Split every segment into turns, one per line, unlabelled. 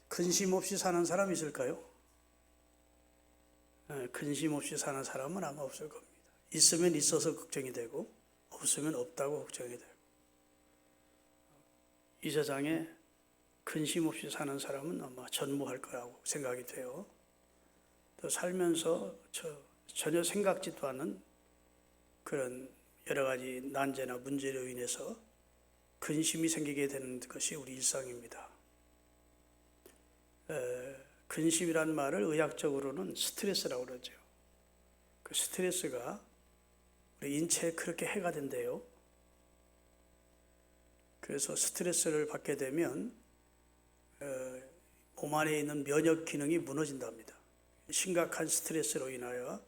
근심 없이 사는 사람 있을까요? 근심 없이 사는 사람은 아마 없을 겁니다. 있으면 있어서 걱정이 되고 없으면 없다고 걱정이 되고, 이 세상에 근심 없이 사는 사람은 아마 전무할 거라고 생각이 돼요. 또 살면서 전혀 생각지도 않은 그런 여러 가지 난제나 문제로 인해서 근심이 생기게 되는 것이 우리 일상입니다. 근심이란 말을 의학적으로는 스트레스라고 그러죠. 그 스트레스가 우리 인체에 그렇게 해가 된대요. 그래서 스트레스를 받게 되면 몸 안에 있는 면역 기능이 무너진답니다. 심각한 스트레스로 인하여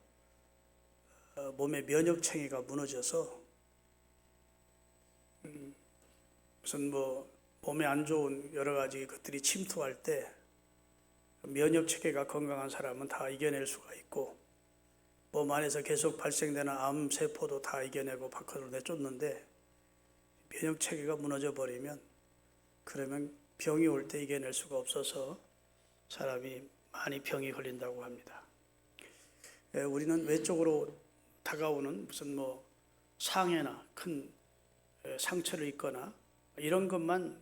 몸의 면역 체계가 무너져서 무슨 몸에 안 좋은 여러 가지 것들이 침투할 때 면역 체계가 건강한 사람은 다 이겨낼 수가 있고, 몸 안에서 계속 발생되는 암 세포도 다 이겨내고 밖으로 내쫓는데, 면역 체계가 무너져 버리면 그러면 병이 올 때 이겨낼 수가 없어서 사람이 많이 병이 걸린다고 합니다. 우리는 외적으로 다가오는 무슨 상해나 큰 상처를 입거나 이런 것만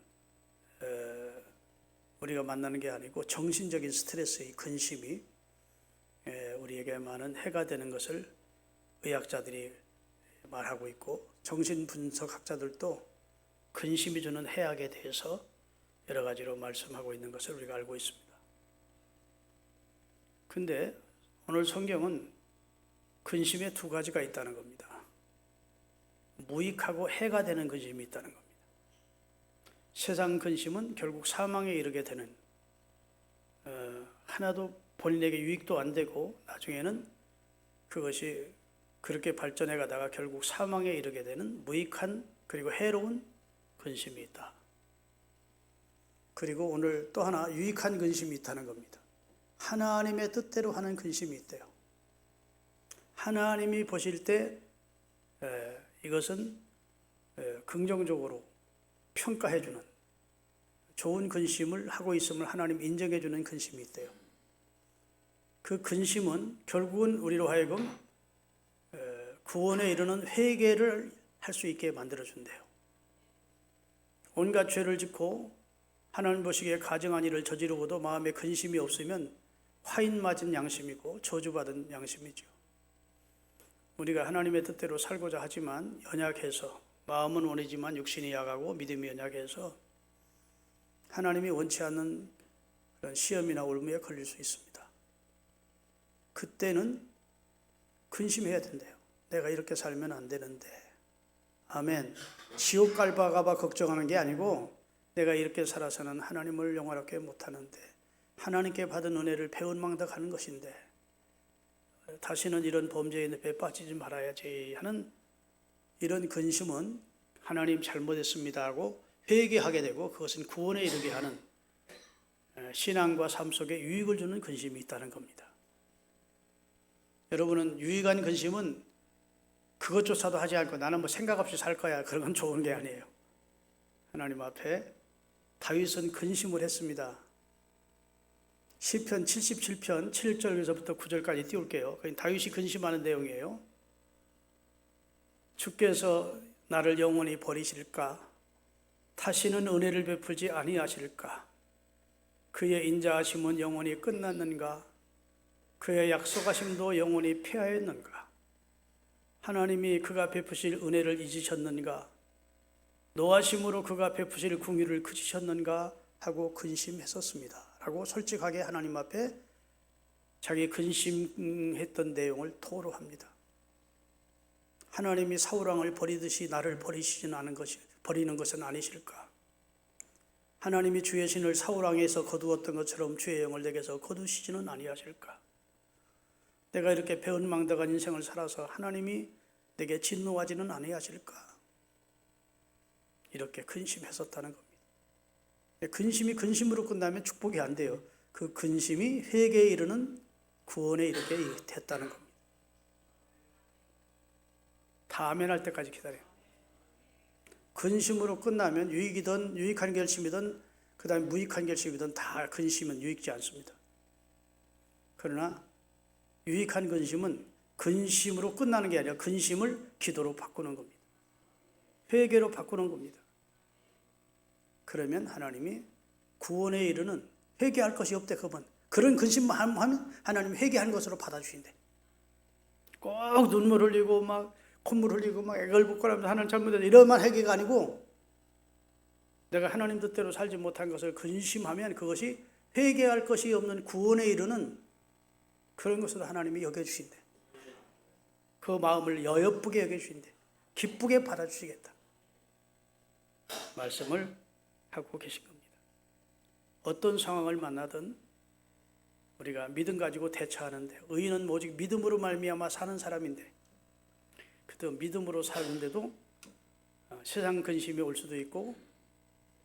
우리가 만나는 게 아니고, 정신적인 스트레스의 근심이 우리에게 많은 해가 되는 것을 의학자들이 말하고 있고, 정신분석학자들도 근심이 주는 해악에 대해서 여러 가지로 말씀하고 있는 것을 우리가 알고 있습니다. 근데 오늘 성경은 근심에 두 가지가 있다는 겁니다. 무익하고 해가 되는 근심이 있다는 겁니다. 세상 근심은 결국 사망에 이르게 되는, 하나도 본인에게 유익도 안 되고 나중에는 그것이 그렇게 발전해 가다가 결국 사망에 이르게 되는 무익한 그리고 해로운 근심이 있다. 그리고 오늘 또 하나 유익한 근심이 있다는 겁니다. 하나님의 뜻대로 하는 근심이 있대요. 하나님이 보실 때 이것은 긍정적으로 평가해주는 좋은 근심을 하고 있음을 하나님 인정해주는 근심이 있대요. 그 근심은 결국은 우리로 하여금 구원에 이르는 회개를 할 수 있게 만들어준대요. 온갖 죄를 짓고 하나님 보시기에 가증한 일을 저지르고도 마음에 근심이 없으면 화인 맞은 양심이고 저주받은 양심이죠. 우리가 하나님의 뜻대로 살고자 하지만 연약해서, 마음은 원이지만 육신이 약하고 믿음이 연약해서 하나님이 원치 않는 그런 시험이나 올무에 걸릴 수 있습니다. 그때는 근심해야 된대요. 내가 이렇게 살면 안 되는데. 아멘. 지옥 갈까 봐 걱정하는 게 아니고, 내가 이렇게 살아서는 하나님을 영화롭게 못하는데, 하나님께 받은 은혜를 배은망덕하는 것인데 다시는 이런 범죄의 늪에 빠지지 말아야지 하는 이런 근심은 하나님 잘못했습니다 하고 회개하게 되고, 그것은 구원에 이르게 하는 신앙과 삶 속에 유익을 주는 근심이 있다는 겁니다. 여러분은 유익한 근심은 그것조차도 하지 않고 나는 생각 없이 살 거야, 그런 건 좋은 게 아니에요. 하나님 앞에 다윗은 근심을 했습니다. 시편 77편 7절에서부터 9절까지 띄울게요. 다윗이 근심하는 내용이에요. 주께서 나를 영원히 버리실까? 다시는 은혜를 베풀지 아니하실까? 그의 인자하심은 영원히 끝났는가? 그의 약속하심도 영원히 폐하였는가? 하나님이 그가 베푸실 은혜를 잊으셨는가? 노하심으로 그가 베푸실 궁유를 그치셨는가? 하고 근심했었습니다 라고 솔직하게 하나님 앞에 자기 근심했던 내용을 토로합니다. 하나님이 사울왕을 버리듯이 나를 버리시진 않은 것이, 버리는 것은 아니실까? 하나님이 주의 신을 사울왕에서 거두었던 것처럼 주의 영을 내게서 거두시지는 아니하실까? 내가 이렇게 배은망덕한 인생을 살아서 하나님이 내게 진노하지는 아니하실까? 이렇게 근심했었다는 겁니다. 근심이 근심으로 끝나면 축복이 안 돼요. 그 근심이 회개에 이르는 구원에 이르게 됐다는 겁니다. 다 아멘 할 때까지 기다려요. 근심으로 끝나면 유익이든 유익한 결심이든 그 다음에 무익한 결심이든 다 근심은 유익지 않습니다. 그러나 유익한 근심은 근심으로 끝나는 게 아니라 근심을 기도로 바꾸는 겁니다. 회개로 바꾸는 겁니다. 그러면 하나님이 구원에 이르는 회개할 것이 없대. 그런 근심만 하면 하나님이 회개한 것으로 받아주신대. 꼭 눈물 흘리고 막 콧물 흘리고 막 애걸복걸하면서 하나님 잘못했다 이런만 회개가 아니고, 내가 하나님 뜻대로 살지 못한 것을 근심하면 그것이 회개할 것이 없는 구원에 이르는 그런 것으로 하나님이 여겨주신대. 그 마음을 여엽게 여겨주신대. 기쁘게 받아주시겠다 말씀을 하고 계신 겁니다. 어떤 상황을 만나든 우리가 믿음 가지고 대처하는데, 의인은 오직 믿음으로 말미암아 사는 사람인데, 그때 믿음으로 사는데도 세상 근심이 올 수도 있고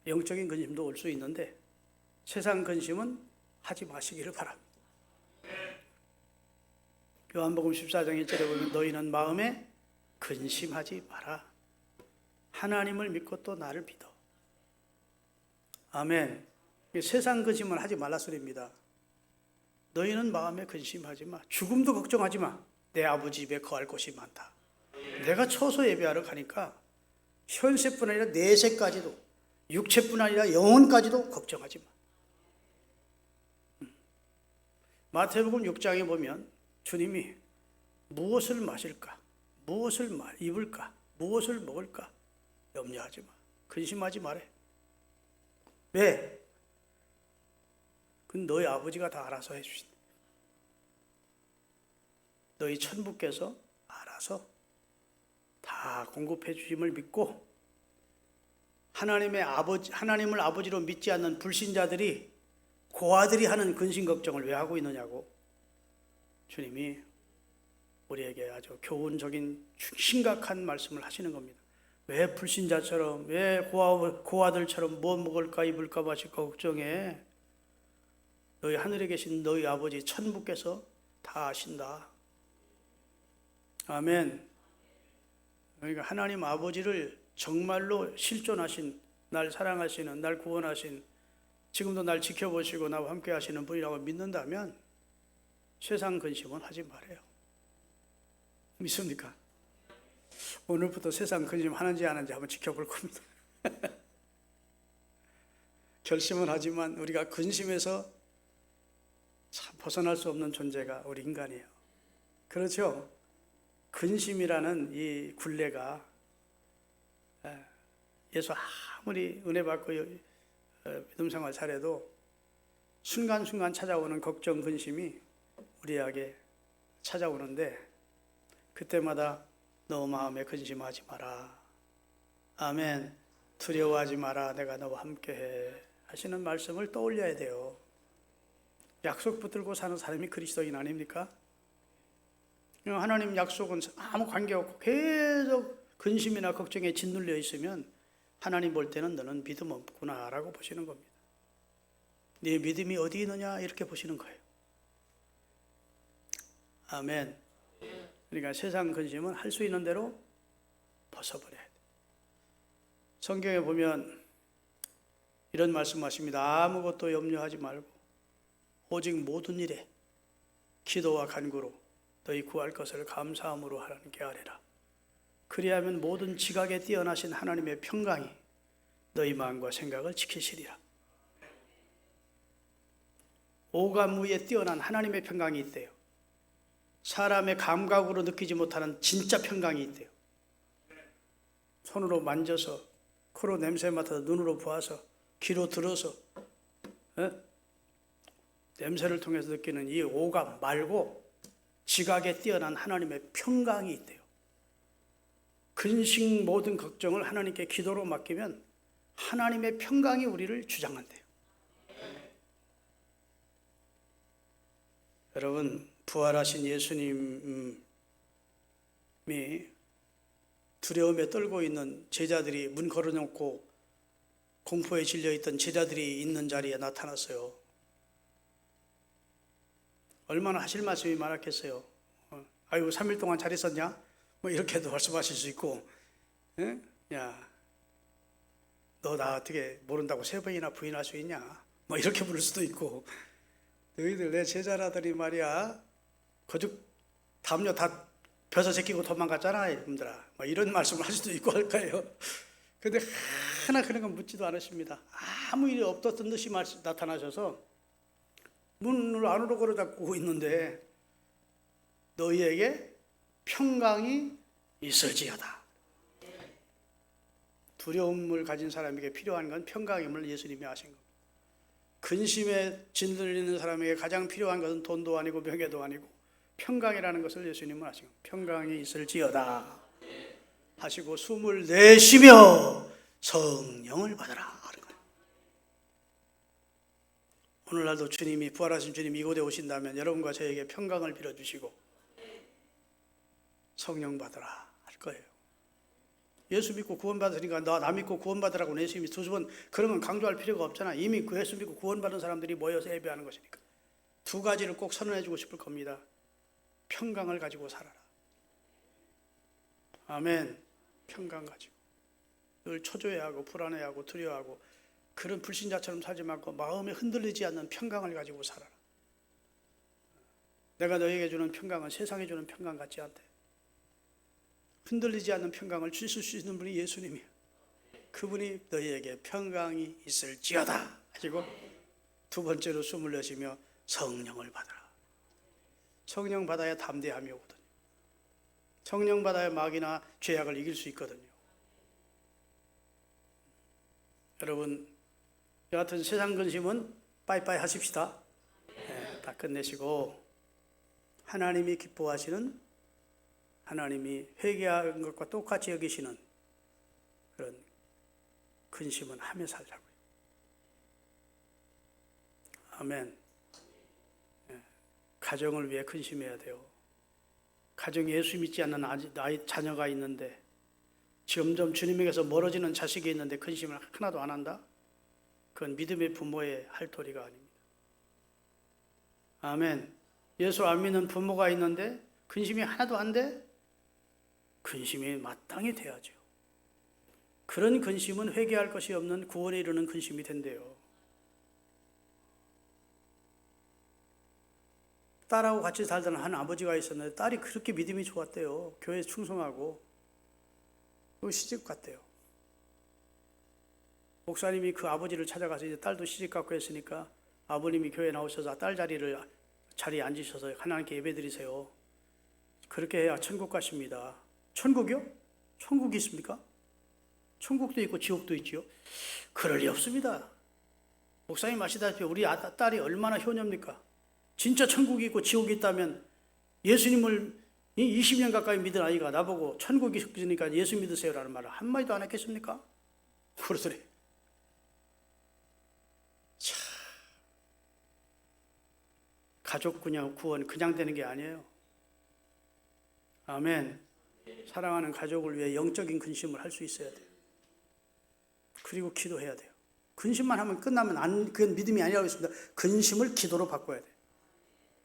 영적인 근심도 올 수 있는데, 세상 근심은 하지 마시기를 바랍니다. 요한복음 14장 1절에 보면 너희는 마음에 근심하지 마라. 하나님을 믿고 또 나를 믿어. 아멘. 세상 근심을 하지 말라 소리입니다. 너희는 마음에 근심하지 마. 죽음도 걱정하지 마. 내 아버지 집에 거할 곳이 많다. 내가 처소 예배하러 가니까 현세뿐 아니라 내세까지도, 육체뿐 아니라 영혼까지도 걱정하지 마. 마태복음 6장에 보면 주님이 무엇을 마실까, 무엇을 입을까, 무엇을 먹을까 염려하지 마. 근심하지 말해. 왜? 그건 너희 아버지가 다 알아서 해주신다. 너희 천부께서 알아서 다 공급해 주심을 믿고, 하나님을 아버지로 믿지 않는 불신자들이, 고아들이 하는 근심 걱정을 왜 하고 있느냐고 주님이 우리에게 아주 교훈적인 심각한 말씀을 하시는 겁니다. 왜 불신자처럼, 왜 고아들처럼 뭐 먹을까 입을까 마실까 걱정해? 너희 하늘에 계신 너희 아버지 천부께서 다 아신다. 아멘. 그러니까 하나님 아버지를 정말로 실존하신, 날 사랑하시는, 날 구원하신, 지금도 날 지켜보시고 나와 함께 하시는 분이라고 믿는다면 세상 근심은 하지 말아요. 믿습니까? 오늘부터 세상 근심 하는지 안 하는지 한번 지켜볼 겁니다. 결심은 하지만 우리가 근심에서 참 벗어날 수 없는 존재가 우리 인간이에요. 그렇죠? 근심이라는 이 굴레가 예수 아무리 은혜 받고 믿음 생활 잘해도 순간순간 찾아오는 걱정, 근심이 우리에게 찾아오는데, 그때마다 너 마음에 근심하지 마라. 아멘. 두려워하지 마라. 내가 너와 함께해 하시는 말씀을 떠올려야 돼요. 약속 붙들고 사는 사람이 그리스도인 아닙니까? 하나님 약속은 아무 관계없고 계속 근심이나 걱정에 짓눌려 있으면 하나님 볼 때는 너는 믿음 없구나 라고 보시는 겁니다. 네 믿음이 어디 있느냐 이렇게 보시는 거예요. 아멘. 그러니까 세상 근심은 할 수 있는 대로 벗어버려야 돼. 성경에 보면 이런 말씀하십니다. 아무것도 염려하지 말고 오직 모든 일에 기도와 간구로 너희 구할 것을 감사함으로 하나님께 아뢰라. 그리하면 모든 지각에 뛰어나신 하나님의 평강이 너희 마음과 생각을 지키시리라. 오감무에 뛰어난 하나님의 평강이 있대요. 사람의 감각으로 느끼지 못하는 진짜 평강이 있대요. 손으로 만져서, 코로 냄새 맡아서, 눈으로 보아서, 귀로 들어서 냄새를 통해서 느끼는 이 오감 말고 지각에 뛰어난 하나님의 평강이 있대요. 근심 모든 걱정을 하나님께 기도로 맡기면 하나님의 평강이 우리를 주장한대요. 여러분, 부활하신 예수님이 두려움에 떨고 있는 제자들이, 문 걸어놓고 공포에 질려있던 제자들이 있는 자리에 나타났어요. 얼마나 하실 말씀이 많았겠어요. 아이고 3일 동안 잘 있었냐? 뭐 이렇게도 말씀하실 수 있고, 야, 너 나 어떻게 모른다고 3번이나 부인할 수 있냐? 뭐 이렇게 부를 수도 있고, 너희들 내 제자라더니 말이야, 거죽 담요 다 벼서 제끼고 도망갔잖아, 이놈들아. 뭐 이런 말씀을 할 수도 있고 할 거예요. 근데 하나 그런 건 묻지도 않으십니다. 아무 일이 없었던 듯이 나타나셔서 문을 안으로 걸어 닫고 있는데 너희에게 평강이 있을지어다. 두려움을 가진 사람에게 필요한 건 평강임을 예수님이 아신 겁니다. 근심에 짓눌리는 사람에게 가장 필요한 것은 돈도 아니고 명예도 아니고 평강이라는 것을 예수님은 아신 겁니다. 평강이 있을지어다 하시고 숨을 내쉬며 성령을 받아라 하는 거예요. 오늘날도 주님이, 부활하신 주님이 이곳에 오신다면 여러분과 저에게 평강을 빌어주시고 성령 받아라 할 거예요. 예수 믿고 구원받으니까 나 믿고 구원받으라고 예수님이 2번 그런 건 강조할 필요가 없잖아. 이미 그 예수 믿고 구원받은 사람들이 모여서 예배하는 것이니까. 2가지를 꼭 선언해 주고 싶을 겁니다. 평강을 가지고 살아라. 아멘. 평강 가지고. 늘 초조해하고 불안해하고 두려워하고 그런 불신자처럼 살지 말고 마음에 흔들리지 않는 평강을 가지고 살아라. 내가 너에게 주는 평강은 세상에 주는 평강 같지 않대. 흔들리지 않는 평강을 주실 수 있는 분이 예수님이에요. 그분이 너희에게 평강이 있을지어다 하시고 2번째로 숨을 내쉬며 성령을 받아라. 성령 받아야 담대함이 오거든요. 성령 받아야 마귀나 죄악을 이길 수 있거든요. 여러분, 여하튼 세상 근심은 빠이빠이 하십시다. 네, 다 끝내시고 하나님이 기뻐하시는, 하나님이 회개한 것과 똑같이 여기시는 그런 근심은 하며 살자고요. 아멘. 가정을 위해 근심해야 돼요. 가정에 예수 믿지 않는 나의 자녀가 있는데 점점 주님에게서 멀어지는 자식이 있는데 근심을 하나도 안 한다? 그건 믿음의 부모의 할 도리가 아닙니다. 아멘. 예수 안 믿는 부모가 있는데 근심이 하나도 안 돼? 근심이 마땅히 돼야죠. 그런 근심은 회개할 것이 없는 구원에 이르는 근심이 된대요. 딸하고 같이 살던 한 아버지가 있었는데 딸이 그렇게 믿음이 좋았대요. 교회에 충성하고 시집 갔대요. 목사님이 그 아버지를 찾아가서 이제 딸도 시집 갖고 했으니까 아버님이 교회에 나오셔서 딸 자리에 앉으셔서 하나님께 예배드리세요. 그렇게 해야 천국 가십니다. 천국이요? 천국이 있습니까? 천국도 있고 지옥도 있지요. 그럴 리 없습니다. 목사님 아시다시피 우리 딸이 얼마나 효녀입니까? 진짜 천국이 있고 지옥이 있다면 예수님을 20년 가까이 믿은 아이가 나보고 천국이 있으니까 예수 믿으세요라는 말을 한마디도 안 했겠습니까? 그러더래. 참, 가족 구원 그냥 되는 게 아니에요. 아멘. 사랑하는 가족을 위해 영적인 근심을 할 수 있어야 돼요. 그리고 기도해야 돼요. 근심만 하면 끝나면 그건 믿음이 아니라고 했습니다. 근심을 기도로 바꿔야 돼요.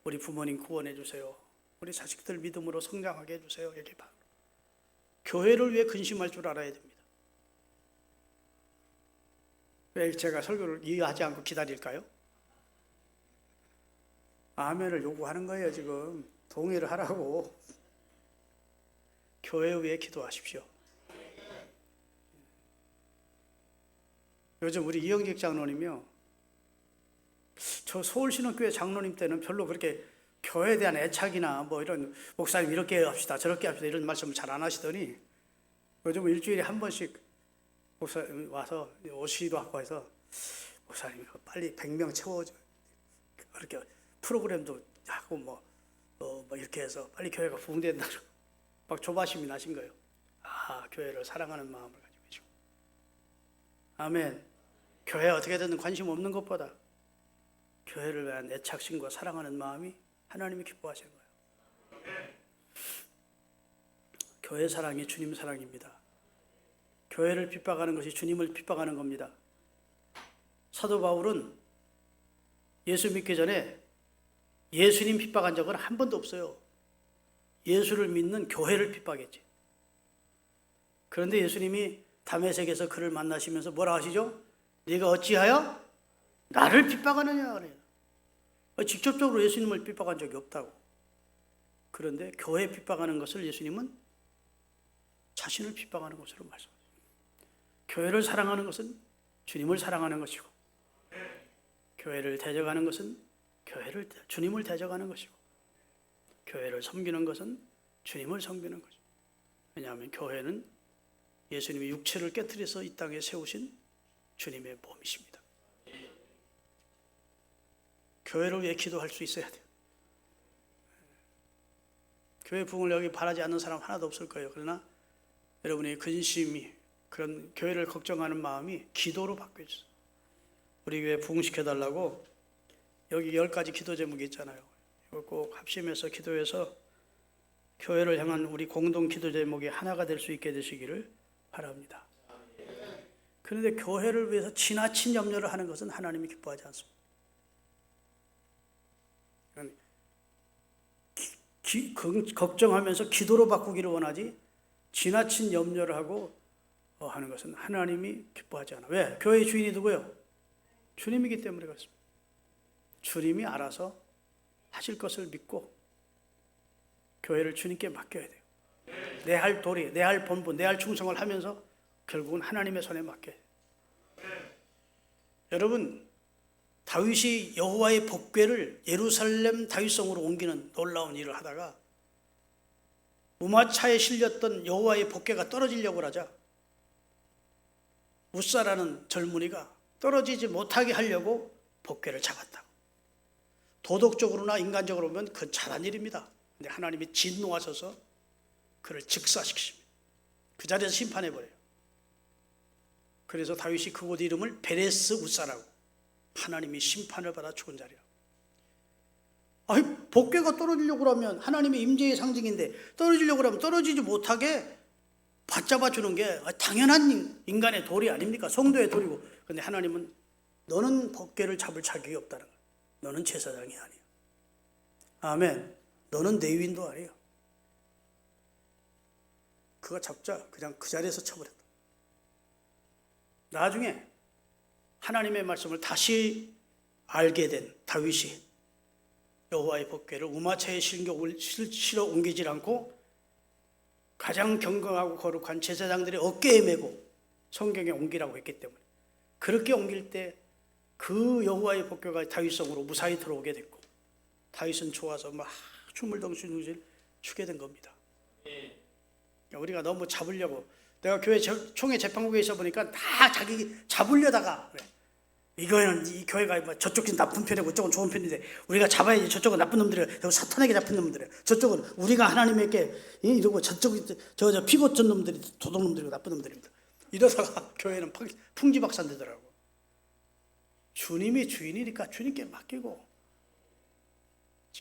우리 부모님 구원해 주세요. 우리 자식들 믿음으로 성장하게 해주세요. 이렇게 봐. 교회를 위해 근심할 줄 알아야 됩니다. 왜 제가 설교를 이해하지 않고 기다릴까요? 아멘을 요구하는 거예요. 지금 동의를 하라고. 교회 위해 기도하십시오. 요즘 우리 이영직 장로님이요, 저 서울신학교회 장로님 때는 별로 그렇게 교회에 대한 애착이나 뭐 이런 목사님 이렇게 합시다 저렇게 합시다 이런 말씀을 잘 안 하시더니 요즘은 일주일에 한 번씩 목사님 와서 오시기도 하고 해서 목사님 빨리 100명 채워줘 이렇게 프로그램도 하고 뭐 이렇게 해서 빨리 교회가 부흥된다 막 조바심이 나신 거예요. 아, 교회를 사랑하는 마음을 가지고 계시고. 아멘. 교회에 어떻게든 관심 없는 것보다 교회를 위한 애착심과 사랑하는 마음이 하나님이 기뻐하시는 거예요. 교회 사랑이 주님 사랑입니다. 교회를 핍박하는 것이 주님을 핍박하는 겁니다. 사도 바울은 예수 믿기 전에 예수님 핍박한 적은 한 번도 없어요. 예수를 믿는 교회를 핍박했지. 그런데 예수님이 다메섹에서 그를 만나시면서 뭐라 하시죠? 네가 어찌하여 나를 핍박하느냐 그래요. 직접적으로 예수님을 핍박한 적이 없다고. 그런데 교회 핍박하는 것을 예수님은 자신을 핍박하는 것으로 말씀하십니다. 교회를 사랑하는 것은 주님을 사랑하는 것이고, 교회를 대적하는 것은 주님을 대적하는 것이고, 교회를 섬기는 것은 주님을 섬기는 것이고. 왜냐하면 교회는 예수님이 육체를 깨트려서 이 땅에 세우신 주님의 몸이십니다. 교회를 위해 기도할 수 있어야 돼요. 교회 부흥을 여기 바라지 않는 사람 하나도 없을 거예요. 그러나 여러분의 근심이, 그런 교회를 걱정하는 마음이 기도로 바뀌어졌어요. 우리 교회 부흥시켜달라고 여기 10가지 기도 제목이 있잖아요. 이걸 꼭 합심해서 기도해서 교회를 향한 우리 공동 기도 제목이 하나가 될 수 있게 되시기를 바랍니다. 그런데 교회를 위해서 지나친 염려를 하는 것은 하나님이 기뻐하지 않습니다. 걱정하면서 기도로 바꾸기를 원하지 지나친 염려를 하고 하는 것은 하나님이 기뻐하지 않아. 왜? 교회의 주인이 누구예요? 주님이기 때문에 그렇습니다. 주님이 알아서 하실 것을 믿고 교회를 주님께 맡겨야 돼요. 내 할 도리, 내 할 본분, 내 할 충성을 하면서 결국은 하나님의 손에 맡겨야 돼요. 여러분, 다윗이 여호와의 복궤를 예루살렘 다윗성으로 옮기는 놀라운 일을 하다가 우마차에 실렸던 여호와의 복궤가 떨어지려고 하자 우사라는 젊은이가 떨어지지 못하게 하려고 복궤를 잡았다. 도덕적으로나 인간적으로 보면 그건 잘한 일입니다. 근데 하나님이 진노하셔서 그를 즉사시키십니다. 그 자리에서 심판해버려요. 그래서 다윗이 그곳 이름을 베레스 우사라고, 하나님이 심판을 받아 죽은 자리라고. 복궤가 떨어지려고 하면 하나님의 임재의 상징인데 떨어지려고 하면 떨어지지 못하게 받잡아 주는 게 당연한 인간의 도리 아닙니까? 성도의 도리고. 그런데 하나님은 너는 복궤를 잡을 자격이 없다는 거야. 너는 제사장이 아니야. 아멘. 너는 레위인도 아니야. 그가 잡자 그냥 그 자리에서 쳐버렸다. 나중에 하나님의 말씀을 다시 알게 된 다윗이 여호와의 복궤를 우마차에 실어 옮기질 않고 가장 경건하고 거룩한 제사장들의 어깨에 메고 성경에 옮기라고 했기 때문에 그렇게 옮길 때 그 여호와의 복궤가 다윗성으로 무사히 들어오게 됐고 다윗은 좋아서 막 춤을 덩실덩실 추게 된 겁니다. 우리가 너무 잡으려고, 내가 교회 총회 재판국에 있어 보니까 다 자기 잡으려다가 그래. 이거는 이 교회가 뭐 저쪽은 나쁜 편이고 이쪽은 좋은 편인데 우리가 잡아야지. 저쪽은 나쁜 놈들이고 사탄에게 잡힌 놈들이에요. 저쪽은 우리가 하나님에게 이러고 저쪽이 저 피고천 놈들이 도둑놈들이고 나쁜 놈들입니다. 이러다가 교회는 풍지박산되더라고. 주님이 주인이니까 주님께 맡기고,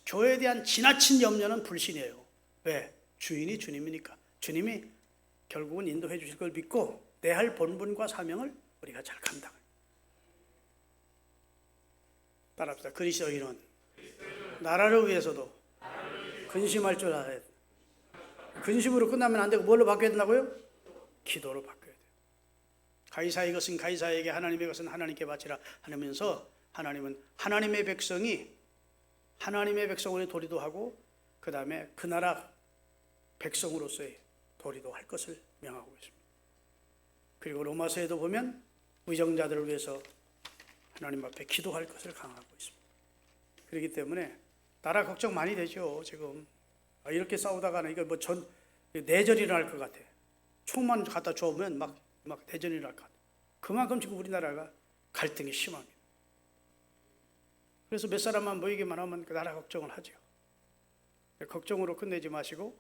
교회에 대한 지나친 염려는 불신이에요. 왜? 주인이 주님이니까. 주님이 결국은 인도해 주실 걸 믿고 내 할 본분과 사명을 우리가 잘 감당해요. 따라합시다. 그리스도인은 나라를 위해서도 근심할 줄 알아야 돼. 근심으로 끝나면 안 되고 뭘로 바뀌어야 된다고요? 기도로 바뀌어야 돼요. 가이사의 것은 가이사에게, 하나님의 것은 하나님께 바치라 하면서 하나님은 하나님의 백성이 하나님의 백성으로의 도리도 하고 그 다음에 그 나라 백성으로서의 도리도 할 것을 명하고 있습니다. 그리고 로마서에도 보면 의정자들을 위해서 하나님 앞에 기도할 것을 강하고 있습니다. 그렇기 때문에 나라 걱정 많이 되죠. 지금 이렇게 싸우다가는 이거 뭐 내전이 일어날 것 같아. 총만 갖다 줘오면 막 내전이 일어날 것 같아. 그만큼 지금 우리나라가 갈등이 심합니다. 그래서 몇 사람만 모이기만 하면 그 나라 걱정을 하죠. 걱정으로 끝내지 마시고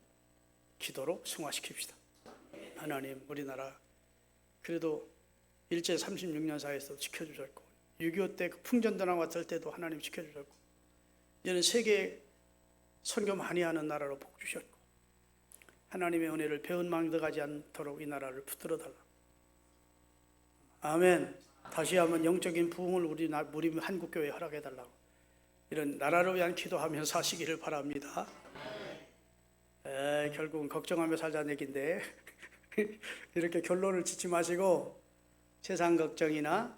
기도로 승화시킵시다. 하나님, 우리나라 그래도 일제 36년 사이에서 지켜주셨고 6.25 때 그 풍전단항 왔을 때도 하나님 지켜주셨고 이제는 세계 선교 많이 하는 나라로 복 주셨고 하나님의 은혜를 배은망덕하지 않도록 이 나라를 붙들어 달라. 아멘. 다시 한번 영적인 부흥을 우리 한국교회에 허락해 달라고 이런 나라를 위한 기도하며 사시기를 바랍니다. 결국은 걱정하며 살자는 얘기인데 이렇게 결론을 짓지 마시고 세상 걱정이나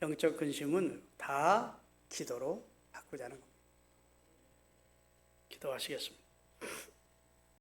영적 근심은 다 기도로 바꾸자는 겁니다. 기도하시겠습니다.